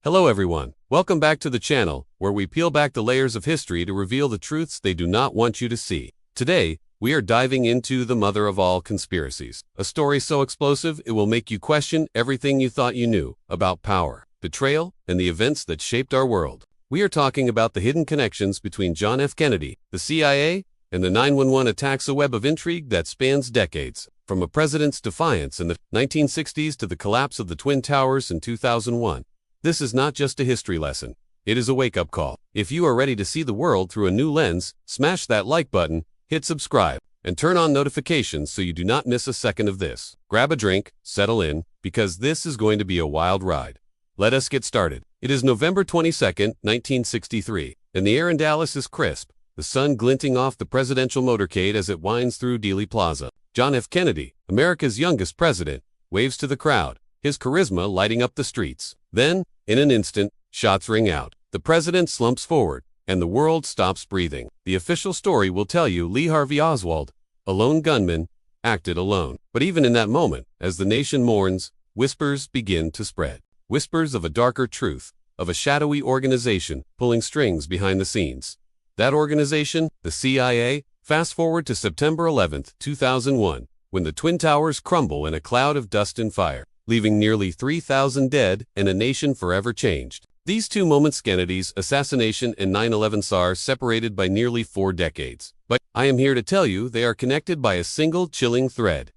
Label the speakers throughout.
Speaker 1: Hello everyone, welcome back to the channel, where we peel back the layers of history to reveal the truths they do not want you to see. Today, we are diving into the mother of all conspiracies, a story so explosive it will make you question everything you thought you knew about power, betrayal, and the events that shaped our world. We are talking about the hidden connections between John F. Kennedy, the CIA, and the 9/11 attacks, a web of intrigue that spans decades. From a president's defiance in the 1960s to the collapse of the Twin Towers in 2001. This is not just a history lesson. It is a wake-up call. If you are ready to see the world through a new lens, smash that like button, hit subscribe, and turn on notifications so you do not miss a second of this. Grab a drink, settle in, because this is going to be a wild ride. Let us get started. It is November 22nd, 1963, and the air in Dallas is crisp, the sun glinting off the presidential motorcade as it winds through Dealey Plaza. John F. Kennedy, America's youngest president, waves to the crowd, his charisma lighting up the streets. Then, in an instant, shots ring out. The president slumps forward, and the world stops breathing. The official story will tell you Lee Harvey Oswald, a lone gunman, acted alone. But even in that moment, as the nation mourns, whispers begin to spread. Whispers of a darker truth, of a shadowy organization pulling strings behind the scenes. That organization, the CIA. Fast forward to September 11, 2001, when the Twin Towers crumble in a cloud of dust and fire, leaving nearly 3,000 dead and a nation forever changed. These two moments, Kennedy's assassination and 9/11, are separated by nearly 4 decades. But I am here to tell you they are connected by a single chilling thread.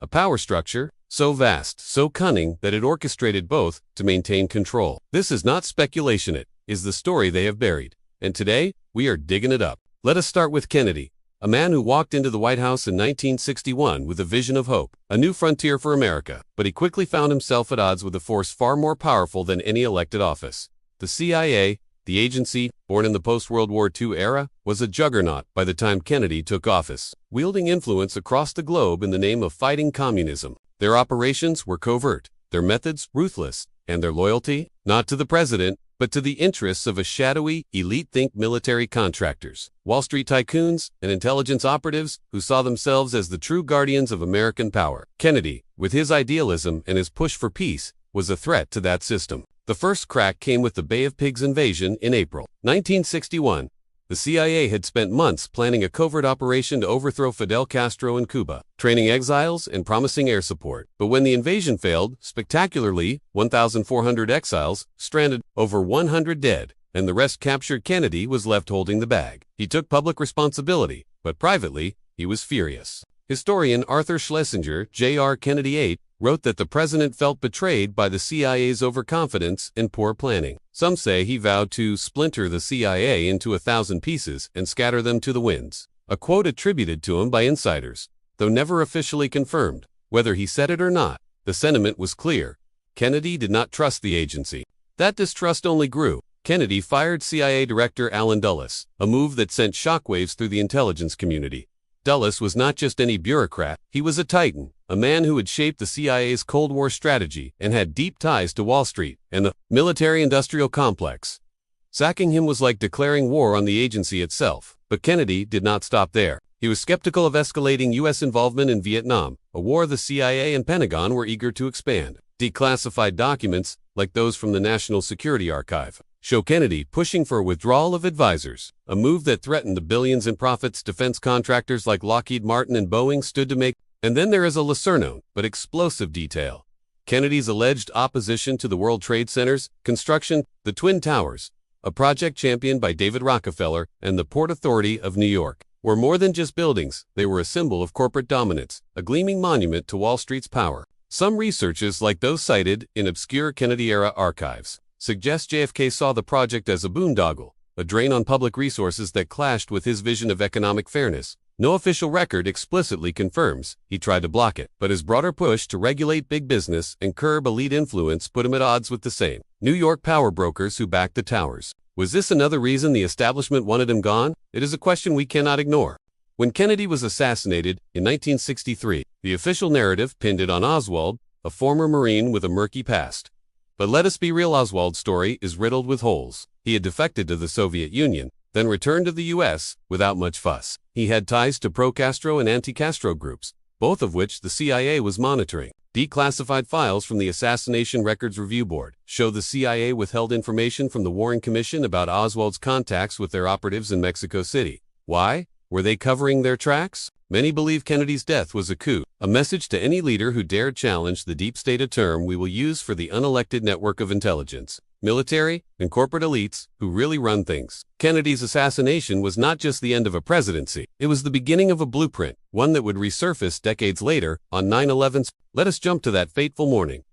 Speaker 1: A power structure so vast, so cunning, that it orchestrated both to maintain control. This is not speculation, it is the story they have buried. And today, we are digging it up. Let us start with Kennedy. A man who walked into the White House in 1961 with a vision of hope, a new frontier for America, but he quickly found himself at odds with a force far more powerful than any elected office. The CIA, the agency, born in the post-World War II era, was a juggernaut by the time Kennedy took office, wielding influence across the globe in the name of fighting communism. Their operations were covert, their methods ruthless, and their loyalty, not to the president, but to the interests of a shadowy, elite-think military contractors, Wall Street tycoons, and intelligence operatives who saw themselves as the true guardians of American power. Kennedy, with his idealism and his push for peace, was a threat to that system. The first crack came with the Bay of Pigs invasion in April 1961. The CIA had spent months planning a covert operation to overthrow Fidel Castro in Cuba, training exiles and promising air support. But when the invasion failed, spectacularly, 1,400 exiles stranded, over 100 dead, and the rest captured. Kennedy was left holding the bag. He took public responsibility, but privately, he was furious. Historian Arthur Schlesinger, J.R. Kennedy VIII, wrote that the president felt betrayed by the CIA's overconfidence and poor planning. Some say he vowed to splinter the CIA into 1,000 pieces and scatter them to the winds. A quote attributed to him by insiders, though never officially confirmed. Whether he said it or not, the sentiment was clear. Kennedy did not trust the agency. That distrust only grew. Kennedy fired CIA Director Allen Dulles, a move that sent shockwaves through the intelligence community. Dulles was not just any bureaucrat, he was a titan, a man who had shaped the CIA's Cold War strategy and had deep ties to Wall Street and the military-industrial complex. Sacking him was like declaring war on the agency itself. But Kennedy did not stop there. He was skeptical of escalating U.S. involvement in Vietnam, a war the CIA and Pentagon were eager to expand. Declassified documents, like those from the National Security Archive, show Kennedy pushing for a withdrawal of advisors, a move that threatened the billions in profits defense contractors like Lockheed Martin and Boeing stood to make. And then there is a lesser-known, but explosive detail. Kennedy's alleged opposition to the World Trade Center's construction, the Twin Towers, a project championed by David Rockefeller and the Port Authority of New York, were more than just buildings. They were a symbol of corporate dominance, a gleaming monument to Wall Street's power. Some researchers, like those cited in obscure Kennedy-era archives, suggest JFK saw the project as a boondoggle, a drain on public resources that clashed with his vision of economic fairness. No official record explicitly confirms he tried to block it, but his broader push to regulate big business and curb elite influence put him at odds with the same New York power brokers who backed the towers. Was this another reason the establishment wanted him gone? It is a question we cannot ignore. When Kennedy was assassinated in 1963, the official narrative pinned it on Oswald, a former Marine with a murky past. But let us be real, Oswald's story is riddled with holes. He had defected to the Soviet Union, then returned to the U.S. without much fuss. He had ties to pro-Castro and anti-Castro groups, both of which the CIA was monitoring. Declassified files from the Assassination Records Review Board show the CIA withheld information from the Warren Commission about Oswald's contacts with their operatives in Mexico City. Why? Were they covering their tracks? Many believe Kennedy's death was a coup, a message to any leader who dared challenge the deep state, a term we will use for the unelected network of intelligence, military, and corporate elites who really run things. Kennedy's assassination was not just the end of a presidency. It was the beginning of a blueprint, one that would resurface decades later on 9/11. Let us jump to that fateful morning.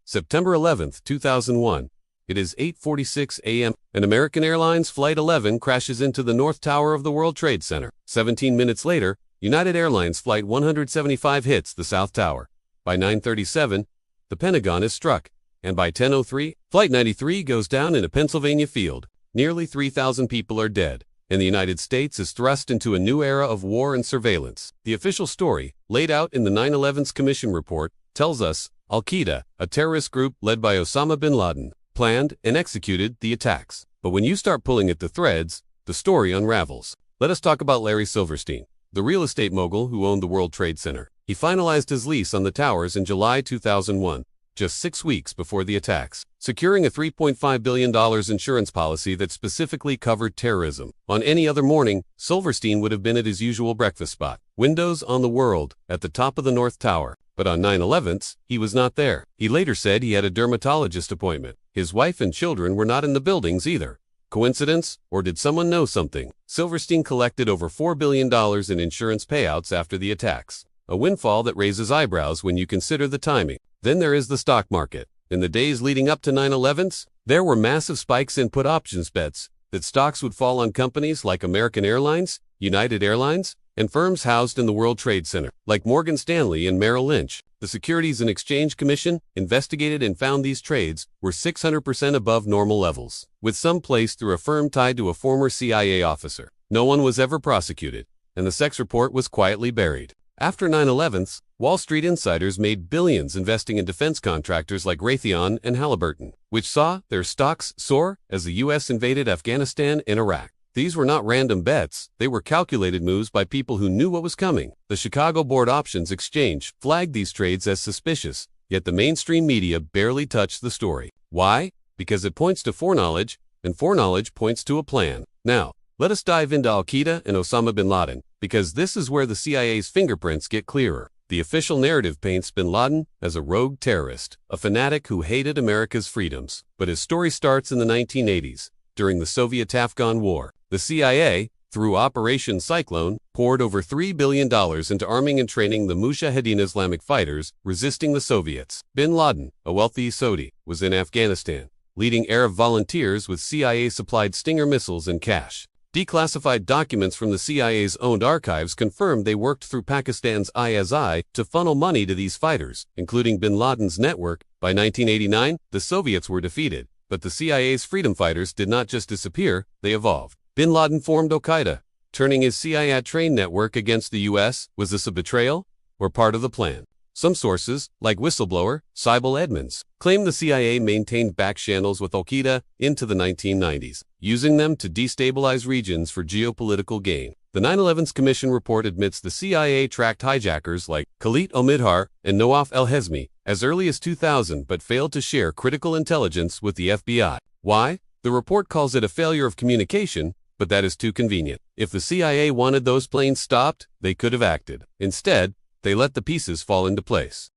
Speaker 1: September 11th, 2001. It is 8:46 a.m. An American Airlines Flight 11 crashes into the North Tower of the World Trade Center. 17 minutes later, United Airlines Flight 175 hits the South Tower. By 9:37, the Pentagon is struck, and by 10:03, Flight 93 goes down in a Pennsylvania field. Nearly 3,000 people are dead, and the United States is thrust into a new era of war and surveillance. The official story, laid out in the 9/11 Commission report, tells us Al-Qaeda, a terrorist group led by Osama bin Laden, planned and executed the attacks. But when you start pulling at the threads, the story unravels. Let us talk about Larry Silverstein, the real estate mogul who owned the World Trade Center. He finalized his lease on the towers in July 2001, just 6 weeks before the attacks, securing a $3.5 billion insurance policy that specifically covered terrorism. On any other morning, Silverstein would have been at his usual breakfast spot, windows on the world, at the top of the North Tower. But on 9/11, he was not there. He later said he had a dermatologist appointment. His wife and children were not in the buildings either. Coincidence, or did someone know something? Silverstein collected over $4 billion in insurance payouts after the attacks, a windfall that raises eyebrows when you consider the timing. Then there is the stock market. In the days leading up to 9/11, there were massive spikes in put options bets that stocks would fall on companies like American Airlines, United Airlines, and firms housed in the World Trade Center, like Morgan Stanley and Merrill Lynch. The Securities and Exchange Commission investigated and found these trades were 600% above normal levels, with some placed through a firm tied to a former CIA officer. No one was ever prosecuted, and the sex report was quietly buried. After 9/11, Wall Street insiders made billions investing in defense contractors like Raytheon and Halliburton, which saw their stocks soar as the U.S. invaded Afghanistan and Iraq. These were not random bets, they were calculated moves by people who knew what was coming. The Chicago Board Options Exchange flagged these trades as suspicious, yet the mainstream media barely touched the story. Why? Because it points to foreknowledge, and foreknowledge points to a plan. Now, let us dive into Al-Qaeda and Osama bin Laden, because this is where the CIA's fingerprints get clearer. The official narrative paints bin Laden as a rogue terrorist, a fanatic who hated America's freedoms. But his story starts in the 1980s, during the Soviet-Afghan War. The CIA, through Operation Cyclone, poured over $3 billion into arming and training the Mujahideen Islamic fighters resisting the Soviets. Bin Laden, a wealthy Saudi, was in Afghanistan, leading Arab volunteers with CIA-supplied Stinger missiles and cash. Declassified documents from the CIA's owned archives confirmed they worked through Pakistan's ISI to funnel money to these fighters, including bin Laden's network. By 1989, the Soviets were defeated, but the CIA's freedom fighters did not just disappear, they evolved. Bin Laden formed Al-Qaeda, turning his CIA-trained network against the U.S. Was this a betrayal, or part of the plan? Some sources, like whistleblower Sybil Edmonds, claim the CIA maintained back channels with Al-Qaeda into the 1990s, using them to destabilize regions for geopolitical gain. The 9/11 Commission report admits the CIA tracked hijackers like Khalid al-Midhar and Nawaf al-Hazmi as early as 2000 but failed to share critical intelligence with the FBI. Why? The report calls it a failure of communication, but that is too convenient. If the CIA wanted those planes stopped, they could have acted. Instead, they let the pieces fall into place.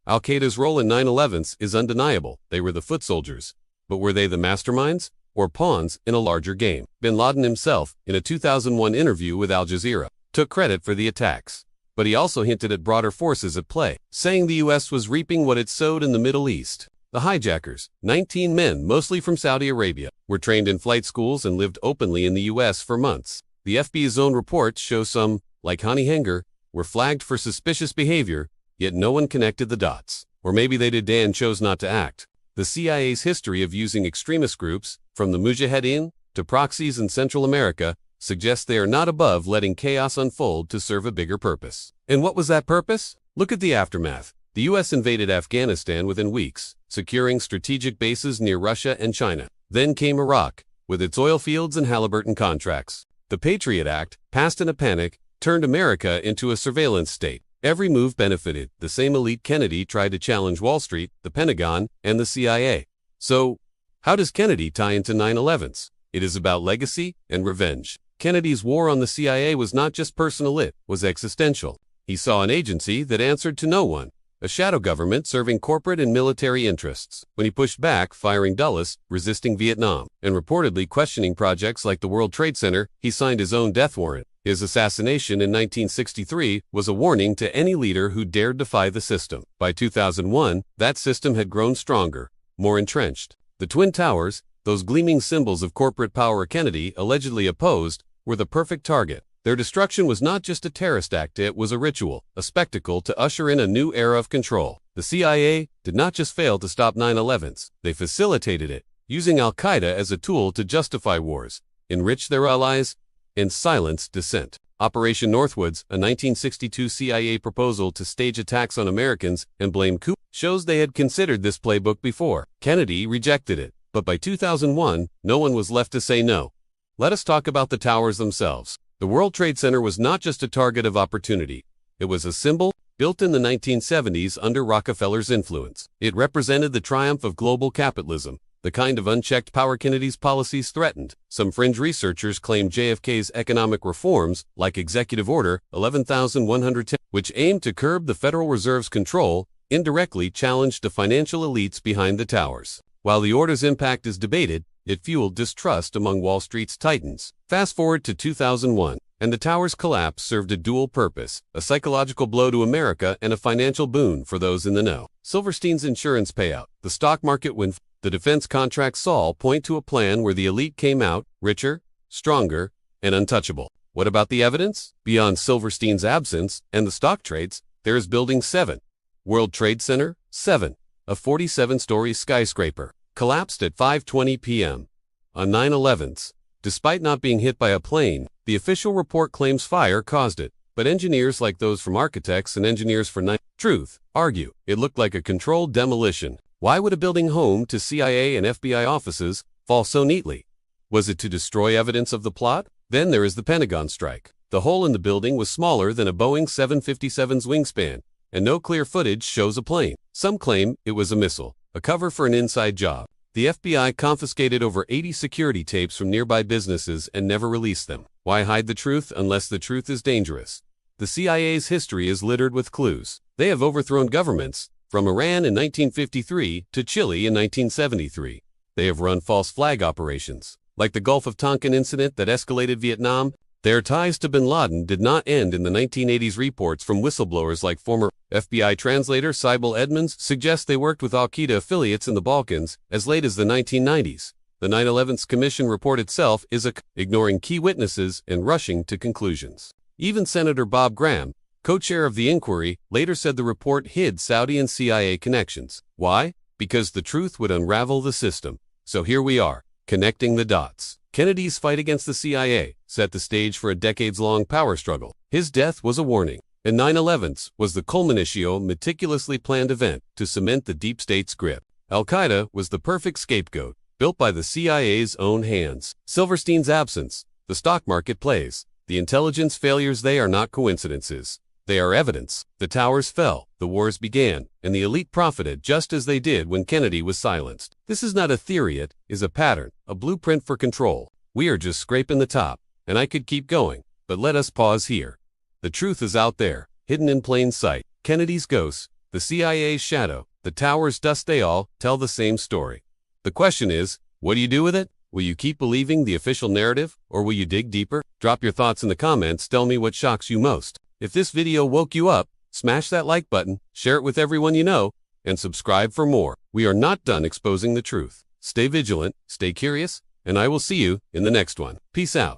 Speaker 1: Al-Qaeda's role in 9/11 is undeniable. They were the foot soldiers. But were they the masterminds, or pawns in a larger game? Bin Laden himself, in a 2001 interview with Al Jazeera, took credit for the attacks. But he also hinted at broader forces at play, saying the U.S. was reaping what it sowed in the Middle East. The hijackers, 19 men, mostly from Saudi Arabia, were trained in flight schools and lived openly in the U.S. for months. The FBI's own reports show some, like Hani Henger, were flagged for suspicious behavior, yet no one connected the dots. Or maybe they did and chose not to act. The CIA's history of using extremist groups, from the Mujahideen to proxies in Central America, suggests they are not above letting chaos unfold to serve a bigger purpose. And what was that purpose? Look at the aftermath. The U.S. invaded Afghanistan within weeks, securing strategic bases near Russia and China. Then came Iraq, with its oil fields and Halliburton contracts. The Patriot Act, passed in a panic, turned America into a surveillance state. Every move benefited. The same elite Kennedy tried to challenge Wall Street, the Pentagon, and the CIA. So, how does Kennedy tie into 9/11s? It is about legacy and revenge. Kennedy's war on the CIA was not just personal, it was existential. He saw an agency that answered to no one, a shadow government serving corporate and military interests. When he pushed back, firing Dulles, resisting Vietnam, and reportedly questioning projects like the World Trade Center, he signed his own death warrant. His assassination in 1963 was a warning to any leader who dared defy the system. By 2001, that system had grown stronger, more entrenched. The Twin Towers, those gleaming symbols of corporate power Kennedy allegedly opposed, were the perfect target. Their destruction was not just a terrorist act, it was a ritual, a spectacle to usher in a new era of control. The CIA did not just fail to stop 9/11s, they facilitated it, using Al-Qaeda as a tool to justify wars, enrich their allies, and silence dissent. Operation Northwoods, a 1962 CIA proposal to stage attacks on Americans and blame coups, shows they had considered this playbook before. Kennedy rejected it, but by 2001, no one was left to say no. Let us talk about the towers themselves. The World Trade Center was not just a target of opportunity. It was a symbol, built in the 1970s under Rockefeller's influence. It represented the triumph of global capitalism, the kind of unchecked power Kennedy's policies threatened. Some fringe researchers claim JFK's economic reforms, like Executive Order 11,110, which aimed to curb the Federal Reserve's control, indirectly challenged the financial elites behind the towers. While the order's impact is debated, it fueled distrust among Wall Street's titans. Fast forward to 2001, and the tower's collapse served a dual purpose, a psychological blow to America and a financial boon for those in the know. Silverstein's insurance payout, the stock market windfall, the defense contracts all point to a plan where the elite came out richer, stronger, and untouchable. What about the evidence? Beyond Silverstein's absence and the stock trades, there is Building 7. World Trade Center 7, a 47-story skyscraper, collapsed at 5:20 p.m. on 9/11s. Despite not being hit by a plane, the official report claims fire caused it, but engineers like those from Architects and Engineers for Truth argue it looked like a controlled demolition. Why would a building home to CIA and FBI offices fall so neatly? Was it to destroy evidence of the plot? Then there is the Pentagon strike. The hole in the building was smaller than a Boeing 757's wingspan, and no clear footage shows a plane. Some claim it was a missile, a cover for an inside job. The FBI confiscated over 80 security tapes from nearby businesses and never released them. Why hide the truth unless the truth is dangerous? The CIA's history is littered with clues. They have overthrown governments, from Iran in 1953 to Chile in 1973. They have run false flag operations, like the Gulf of Tonkin incident that escalated Vietnam. Their ties to bin Laden did not end in the 1980s. Reports from whistleblowers like former FBI translator Sybil Edmonds suggest they worked with Al-Qaeda affiliates in the Balkans as late as the 1990s. The 9/11's Commission report itself is ignoring key witnesses and rushing to conclusions. Even Senator Bob Graham, co-chair of the inquiry, later said the report hid Saudi and CIA connections. Why? Because the truth would unravel the system. So here we are, connecting the dots. Kennedy's fight against the CIA set the stage for a decades-long power struggle. His death was a warning, and 9/11s was the culminatio meticulously planned event to cement the deep state's grip. Al-Qaeda was the perfect scapegoat, built by the CIA's own hands. Silverstein's absence, the stock market plays, the intelligence failures, they are not coincidences. They are evidence. The towers fell, the wars began, and the elite profited just as they did when Kennedy was silenced. This is not a theory, it is a pattern, a blueprint for control. We are just scraping the top, and I could keep going, but let us pause here. The truth is out there, hidden in plain sight. Kennedy's ghost, the CIA's shadow, the tower's dust, they all tell the same story. The question is, what do you do with it? Will you keep believing the official narrative, or will you dig deeper? Drop your thoughts in the comments, tell me what shocks you most. If this video woke you up, smash that like button, share it with everyone you know, and subscribe for more. We are not done exposing the truth. Stay vigilant, stay curious, and I will see you in the next one. Peace out.